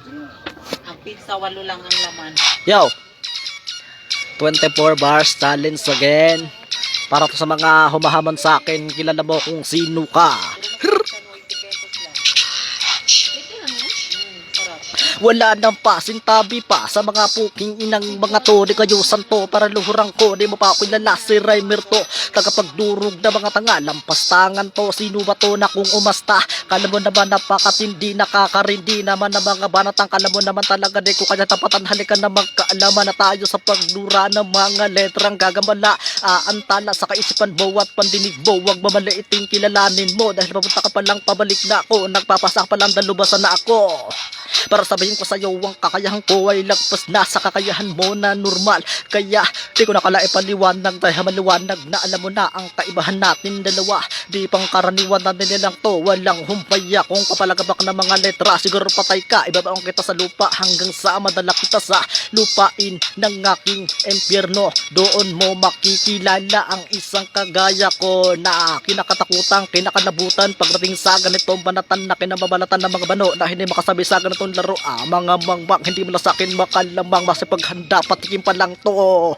Ang pizza, 8 lang ang laman. Yo! 24 bars challenge again. Para to sa mga humahamon sa akin, kilala mo kung sino ka. Puro magkano, 80 pesos lang. Ito lang yan? Sarap. Wala nang pasintabi pa sa mga puking inang mga to. Di kayo santo para luhurang ko. Di mo pa ako kilala si Raymer to. Tagapagdurog na mga tanga. Lampastangan to. Sino ba to na kung umasta? Kala mo naman napakatindi. Nakakarindi naman na mga banatang. Kala mo naman talaga di ko kanya tapatan. Halika na magkaalaman na tayo sa pagdura ng mga letrang gagamala. Aantala sa kaisipan mo at pandinig mo. Huwag mamaliiting kilalanin mo. Dahil papunta ka palang pabalik na ako. Nagpapasak palang dalubasan na ako. Para sabihin ko sa'yo ang kakayahan ko ay lagpas na sa kakayahan mo na normal. Kaya di ko nakala ipaliwanag dahil maliwanag na alam mo na ang kaibahan natin dalawa. Di pang karaniwan na nilang to. Walang humpaya kung kapalagabak ng mga letra. Siguro patay ka, ibabaong kita sa lupa hanggang sa madala kita sa lupain ng aking impyerno. Doon mo makikilala ang isang kagaya ko na kinakatakutang, kinakanabutan pagdating sa ganitong banatan na kinamabalatan ng mga bano na hindi makasabi sa ganitong laro. Mga mangmang, hindi mo na sa akin makalamang masipaghanda, patikim pa lang to.